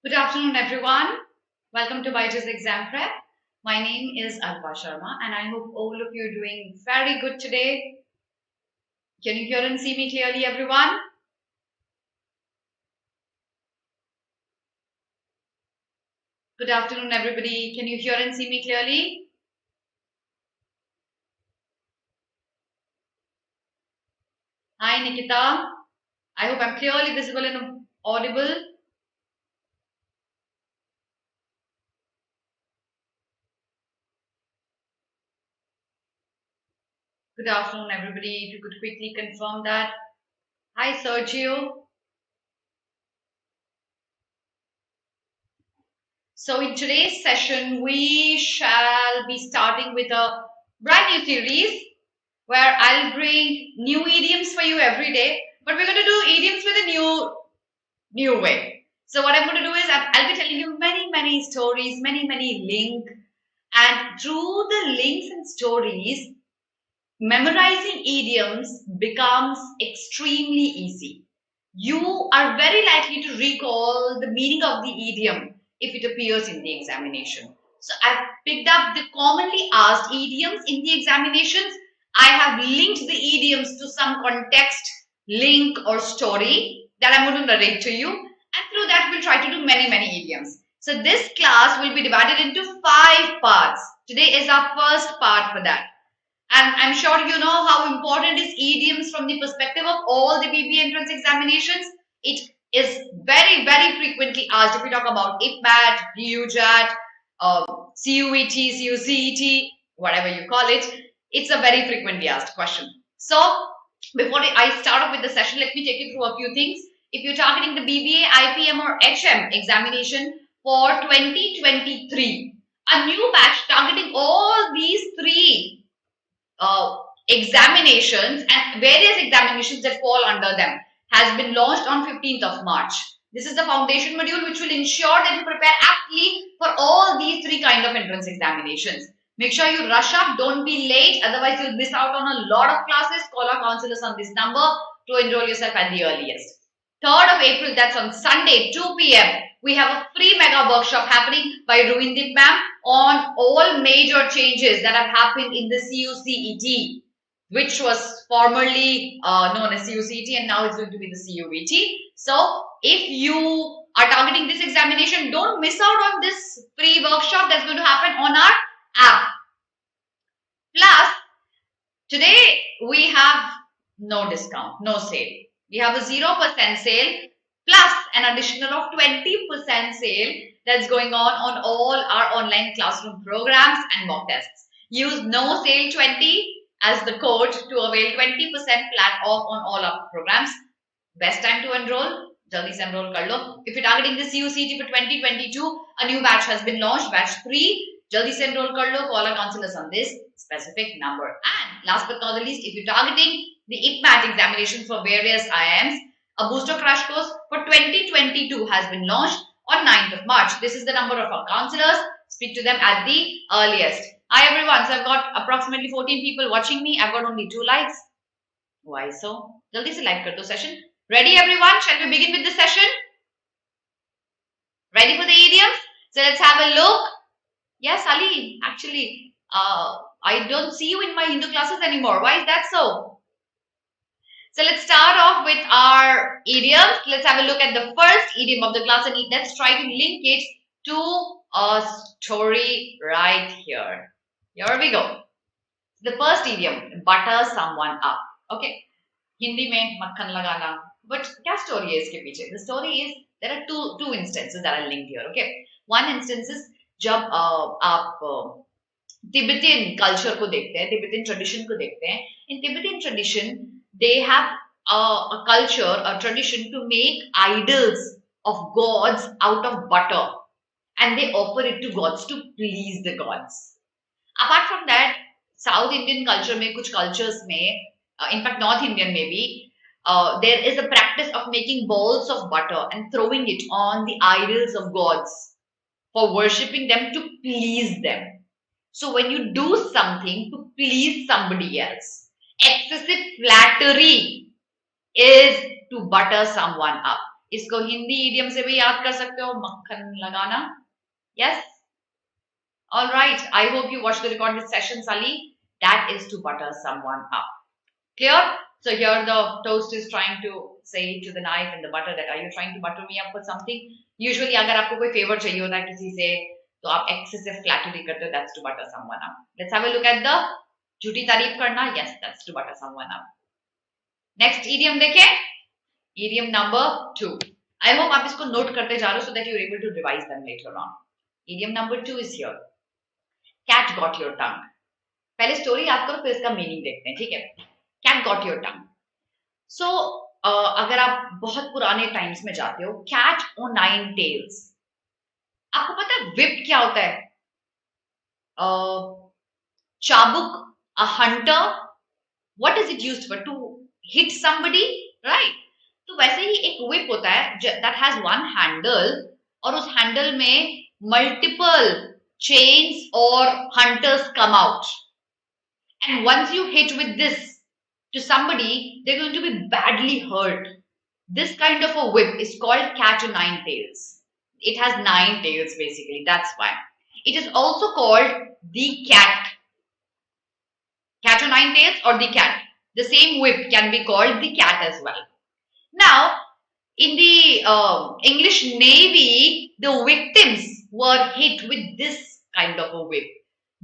Good afternoon, everyone. Welcome to BYJU'S Exam Prep. My name is Alpa Sharma, and I hope all of you are doing very good today. Can you hear and see me clearly, everyone? Good afternoon, everybody. Can you hear and see me clearly? Hi, Nikita. I hope I'm clearly visible and audible. Good afternoon, everybody. If you could quickly confirm that. Hi, Sergio. So in today's session, we shall be starting with a brand new series where I'll bring new idioms for you every day, but we're going to do idioms with a new way. So what I'm going to do is I'll be telling you many stories, many links, and through the links and stories, memorizing idioms becomes extremely easy. You are very likely to recall the meaning of the idiom if it appears in the examination. So I've picked up the commonly asked idioms in the examinations. I have linked the idioms to some context, link or story that I'm going to narrate to you. And through that, we'll try to do many idioms. So this class will be divided into 5 parts. Today is our first part for that. And I'm sure you know how important is idioms from the perspective of all the BBA entrance examinations. It is very frequently asked if we talk about IPMAT, BUJAT, CUET, CUCET, whatever you call it. It's a very frequently asked question. So before I start off with the session, let me take you through a few things. If you're targeting the BBA, IPM or HM examination for 2023, a new batch targeting all these 3 examinations and various examinations that fall under them has been launched on 15th of March. This is the foundation module which will ensure that you prepare aptly for all these 3 kind of entrance examinations. Make sure you rush up, don't be late, otherwise you'll miss out on a lot of classes. Call our counselors on this number to enroll yourself at the earliest. 3rd of April, that's on Sunday, 2 p.m. we have a free mega workshop happening by Ruindip ma'am on all major changes that have happened in the CUCET, which was formerly known as CUCET and now it's going to be the CUET. So if you are targeting this examination, don't miss out on this free workshop that's going to happen on our app. Plus, today we have no discount, no sale. We have a 0% sale plus an additional of 20% sale that's going on all our online classroom programs and mock tests. Use no sale 20 as the code to avail 20% flat off on all our programs. Best time to enroll. Jaldi se enroll kar lo. If you're targeting the CUCET for 2022, a new batch has been launched, batch 3. Jaldi se enroll kar lo. Call our counselors on this specific number. And last but not the least, if you're targeting the IPMAT examination for various IIMs, a booster crash course for 2022 has been launched on 9th of March. This is the number of our counselors. Speak to them at the earliest. Hi everyone. So I've got approximately 14 people watching me. I've got only 2 likes. Why so? Jaldi se like kar do session. Ready everyone? Shall we begin with the session? Ready for the idioms? So let's have a look. Yes, Ali. Actually, I don't see you in my Hindu classes anymore. Why is that so? So let's start off with our idioms. Let's have a look at the first idiom of the class and let's try to link it to a story right here. Here we go. The first idiom, butter someone up. Okay. Hindi mein makhan lagana. But क्या story है इसके पीछे? The story is there are two instances that are linked here. Okay. One instance is जब आप Tibetan culture को देखते हैं, Tibetan tradition को देखते हैं. In Tibetan tradition, they have a culture, a tradition to make idols of gods out of butter, and they offer it to gods to please the gods. Apart from that, South Indian culture में कुछ cultures में, in fact North Indian maybe, there is a practice of making balls of butter and throwing it on the idols of gods for worshipping them to please them. So when you do something to please somebody else, excessive flattery is to butter someone up. इसको Hindi idiom से भी याद कर सकते हो, मक्खन लगाना. Yes? Alright, I hope you watched the recorded session, Sally. That is to butter someone up. Clear? So here the toast is trying to say to the knife and the butter that are you trying to butter me up with something? Usually अगर आपको कोई favor चाहिए होता है किसी से तो आप excessive flattery करते हो, that's to butter someone up. Let's have a look at the झूठी तारीफ करना. Yes, that's to butter someone up. Next idiom देखें. Idiom number 2. I hope आप इसको note करते जा रहे हो so that you're able to revise them later on. Idiom number 2 is here. Cat got your tongue. पहले स्टोरी याद करो फिर इसका मीनिंग देखते हैं, ठीक है. Cat got your tongue. So अगर आप बहुत पुराने टाइम्स में जाते हो, cat on 9 tails. आपको पता है whip क्या होता है? चाबुक, a hunter. What is it used for? To hit somebody, right? तो वैसे ही एक whip होता है that has one handle और उस handle में multiple chains or hunters come out. And once you hit with this to somebody, they're going to be badly hurt. This kind of a whip is called cat o' 9 tails. It has 9 tails basically, that's why. It is also called the cat. Cat o' 9 tails or the cat. The same whip can be called the cat as well. Now, in the English Navy, the victims were hit with this kind of a whip.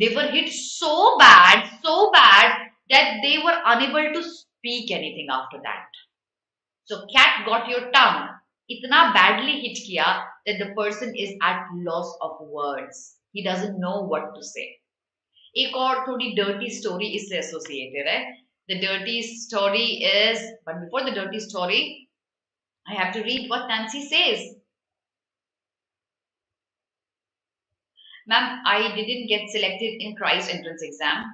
They were hit so bad that they were unable to speak anything after that. So cat got your tongue. Itna badly hit kiya that the person is at loss of words. He doesn't know what to say. एक और थोड़ी dirty story इससे associated है. The dirty story is, but before the dirty story, I have to read what Nancy says. Ma'am, I didn't get selected in Christ entrance exam.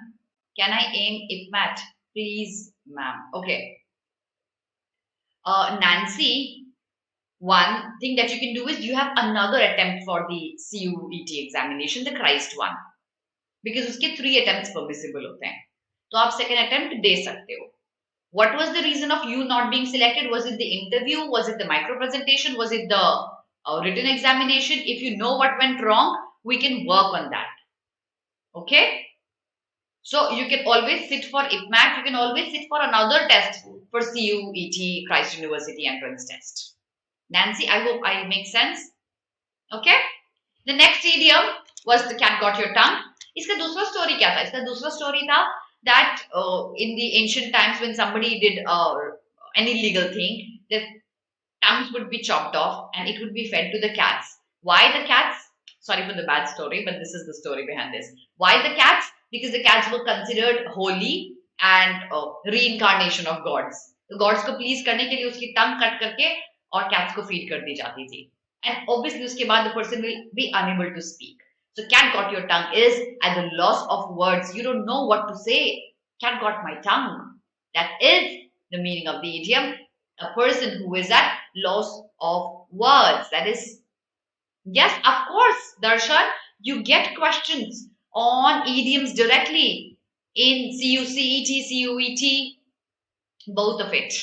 Can I aim IPMAT? Please, ma'am. Okay. Nancy, one thing that you can do is you have another attempt for the CUET examination, the Christ one. Because उसके 3 attempts permissible होते हैं. तो आप second attempt दे सकते हो. What was the reason of you not being selected? Was it the interview? Was it the micro presentation? Was it the written examination? If you know what went wrong, we can work on that. Okay? So you can always sit for IPMAT. You can always sit for another test for CUET, Christ University entrance test. Nancy, I hope I make sense. Okay? The next idiom was the cat got your tongue. इसका दूसरा story क्या था? इसका दूसरा story था that in the ancient times when somebody did any legal thing, the tongues would be chopped off and it would be fed to the cats. Why the cats? Sorry for the bad story, but this is the story behind this. Why the cats? Because the cats were considered holy and reincarnation of gods. The gods को please करने के लिए उसकी tongue cut करके और cats को feed कर दी जाती थी. And obviously उसके बाद the person will be unable to speak. So cat got your tongue is at the loss of words. You don't know what to say. Cat got my tongue. That is the meaning of the idiom. A person who is at loss of words. That is, yes, of course, Darshan, you get questions on idioms directly in CUCET, CUET, both of it.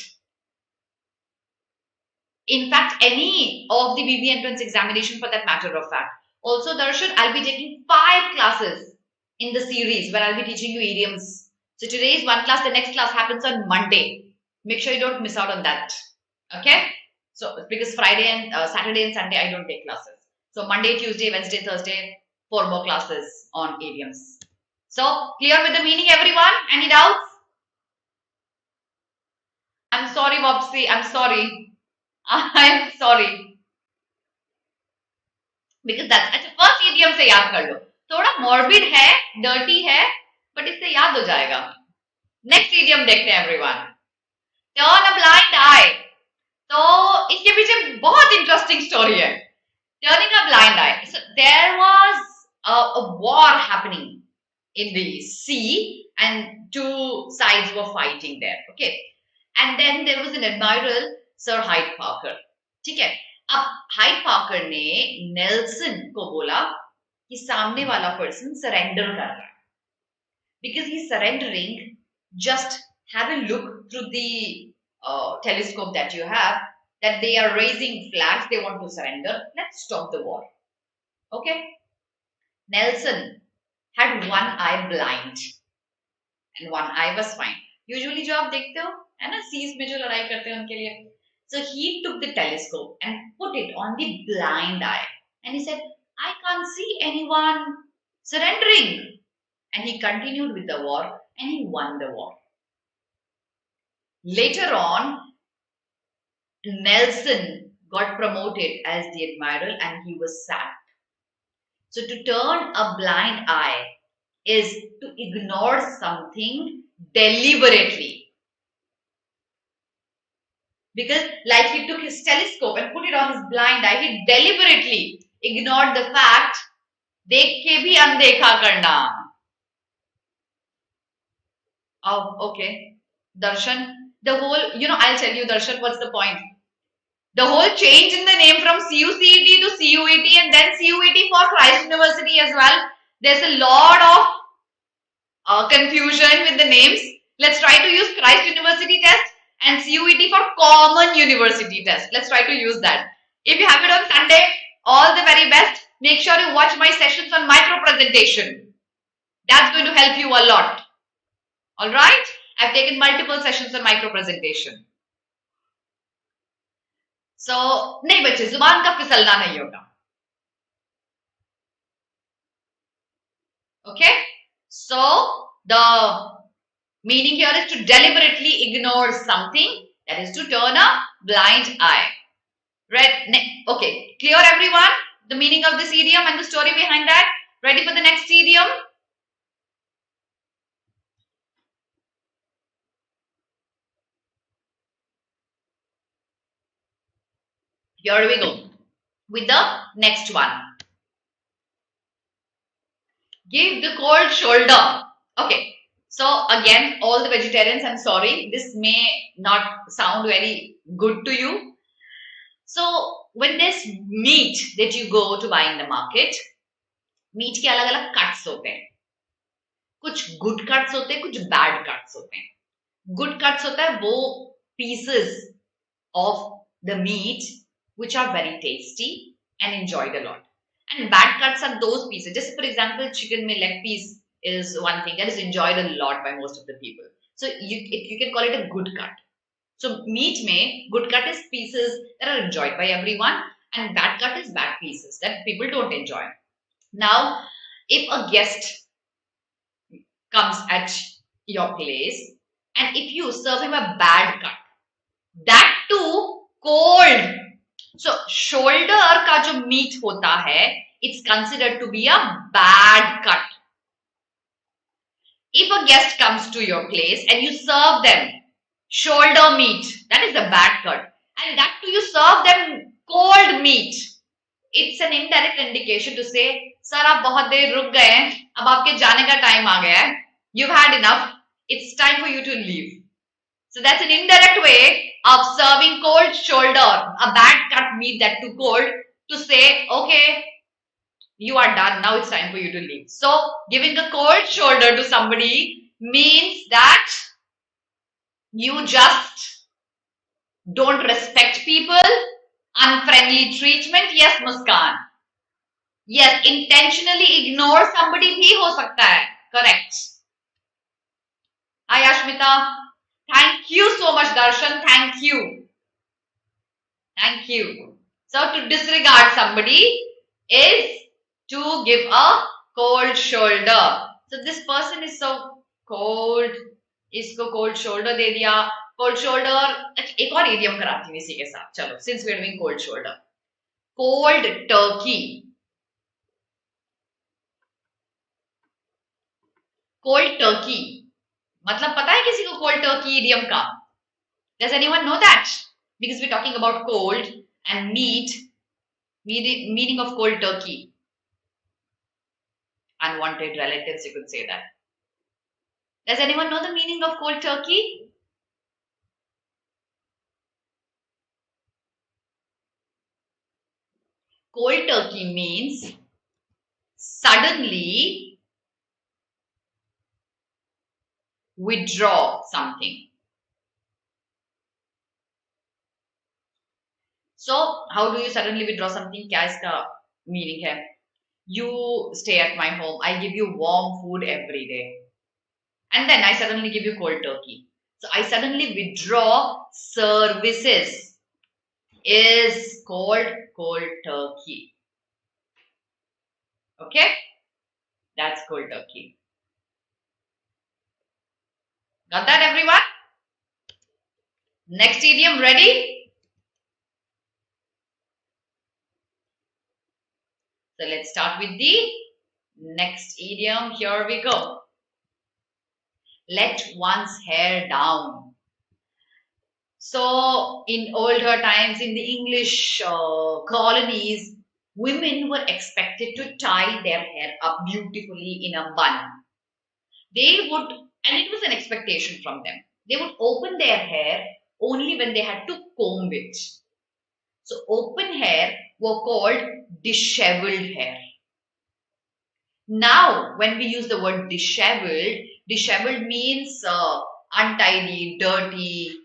In fact, any of the BB entrance examination for that matter of fact. Also, Darshan, I'll be taking 5 classes in the series where I'll be teaching you idioms. So today is one class, the next class happens on Monday. Make sure you don't miss out on that. Okay? So, because Friday and Saturday and Sunday, I don't take classes. So Monday, Tuesday, Wednesday, Thursday, 4 more classes on idioms. So, clear with the meaning, everyone? Any doubts? I'm sorry, Bobsy. I'm sorry. I'm sorry. Because that's अच्छा first idiom से याद कर लो. थोड़ा morbid है, dirty है, but इससे याद हो जाएगा. Next idiom देखते हैं everyone. Turn a blind eye. तो इसके पीछे बहुत interesting story है. Turning a blind eye. So there was a war happening in the sea and 2 sides were fighting there. Okay. And then there was an admiral, Sir Hyde Parker. ठीक है. अब hide Parker ने Nelson को बोला कि सामने वाला person surrender कर रहा है. Because he's surrendering, just have a look through the telescope that you have. that they are raising flags, they want to surrender. Let's stop the war. Okay. Nelson had one eye blind and one eye was fine. Usually जो आप देखते हो है ना seas में जो लड़ाई करते हैं उनके लिए. So he took the telescope and put it on the blind eye and he said, I can't see anyone surrendering. And he continued with the war and he won the war. Later on, Nelson got promoted as the admiral and he was sacked. So to turn a blind eye is to ignore something deliberately. Because like he took his telescope and put it on his blind eye, he deliberately ignored the fact, dekh ke bhi andekha karna. Oh, okay. Darshan, the whole, I'll tell you, Darshan, what's the point? The whole change in the name from CUCET to CUET and then CUET for Christ University as well. There's a lot of confusion with the names. Let's try to use Christ University test and CUET for Common University test. Let's try to use that. If you have it on Sunday, all the very best. Make sure you watch my sessions on micro presentation. That's going to help you a lot. Alright? I've taken multiple sessions on micro presentation. So, नहीं बच्चे, जुबान का फिसलना नहीं होगा. Okay? So, the meaning here is to deliberately ignore something, that is to turn a blind eye. Okay, clear everyone? The meaning of this idiom and the story behind that? Ready for the next idiom? Here we go with the next one. Give the cold shoulder. Okay, so again, all the vegetarians, I'm sorry, this may not sound very good to you. So when there's meat that you go to buy in the market, meat के अलग-अलग cuts होते हैं. कुछ good cuts होते हैं, कुछ bad cuts होते हैं. Good cuts होता है वो pieces of the meat which are very tasty and enjoyed a lot. And bad cuts are those pieces. Just for example, chicken mein leg piece is one thing that is enjoyed a lot by most of the people. So you can call it a good cut. So meat mein good cut is pieces that are enjoyed by everyone and bad cut is bad pieces that people don't enjoy. Now, if a guest comes at your place and if you serve him a bad cut, that too cold. So shoulder का जो meat होता है, it's considered to be a bad cut. If a guest comes to your place and you serve them shoulder meat, that is a bad cut. And that too you serve them cold meat. It's an indirect indication to say, sir, आप बहुत देर रुक गए हैं, अब आपके जाने का time आ गया है. You've had enough. It's time for you to leave. So that's an indirect way of serving cold shoulder, a bad cut meat that too cold, to say, okay, you are done. Now it's time for you to leave. So giving a cold shoulder to somebody means that you just don't respect people, unfriendly treatment. Yes, Muskan. Yes, intentionally ignore somebody bhi ho sakta hai. Correct. Hi, Ashmita. Thank you so much, Darshan. Thank you. Thank you. So to disregard somebody is to give a cold shoulder. So this person is so cold. इसको cold shoulder दे दिया. Cold shoulder. एक और idiom कराती हूँ इसी के साथ. चलो, since we are doing cold shoulder. Cold turkey. Cold turkey. मतलब पता है किसी को cold turkey idiom का? Does anyone know that? Because we're talking about cold and meat, meaning of cold turkey. Unwanted relatives, you could say that. Does anyone know the meaning of cold turkey? Cold turkey means suddenly withdraw something. So how do you suddenly withdraw something? क्या इसका meaning है? You stay at my home, I give you warm food every day, and then I suddenly give you cold turkey. So I suddenly withdraw services is called cold turkey. Okay, that's cold turkey. Got that, everyone? Next idiom, ready? So let's start with the next idiom. Here we go. Let one's hair down. So in older times, in the English colonies, women were expected to tie their hair up beautifully in a bun. They would, and it was an expectation from them, they would open their hair only when they had to comb it. So open hair were called disheveled hair. Now, when we use the word disheveled means untidy, dirty,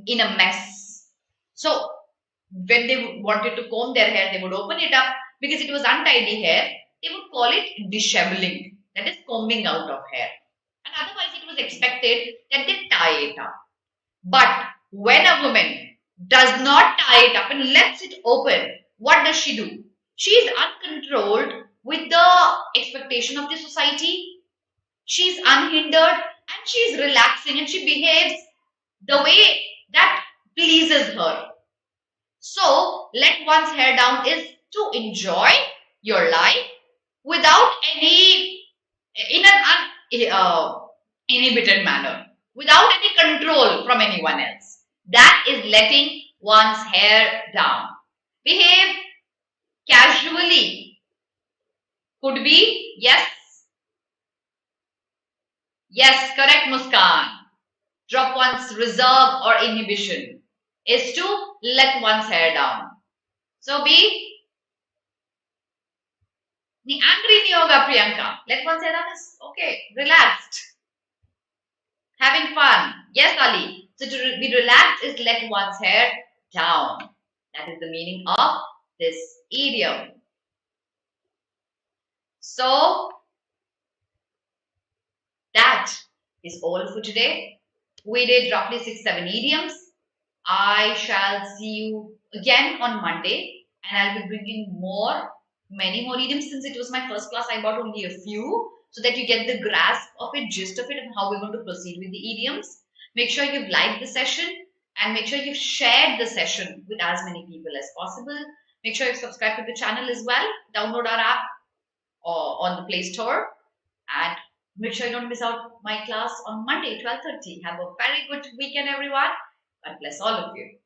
in a mess. So when they wanted to comb their hair, they would open it up. Because it was untidy hair, they would call it disheveling, that is combing out of hair. And otherwise it was expected that they tie it up. But when a woman does not tie it up and lets it open, what does she do? She is uncontrolled with the expectation of the society. She is unhindered and she is relaxing and she behaves the way that pleases her. So, let one's hair down is to enjoy your life without any, in an inhibited manner, without any control from anyone else. That is letting one's hair down. Behave casually. Could be yes. Yes, correct, Muskan. Drop one's reserve or inhibition is to let one's hair down. So be angry nahi hoga, Priyanka. Let one's hair down is okay, relaxed. Having fun. Yes, Ali. So to be relaxed is let one's hair down. That is the meaning of this idiom. So that is all for today. We did roughly 6-7 idioms. I shall see you again on Monday and I'll be bringing many more idioms. Since it was my first class, I got only a few so that you get the grasp of it, gist of it, and how we're going to proceed with the idioms. Make sure you've liked the session and make sure you've shared the session with as many people as possible. Make sure you've subscribed to the channel as well. Download our app on the Play Store and make sure you don't miss out my class on Monday, 12:30. Have a very good weekend, everyone. God bless all of you.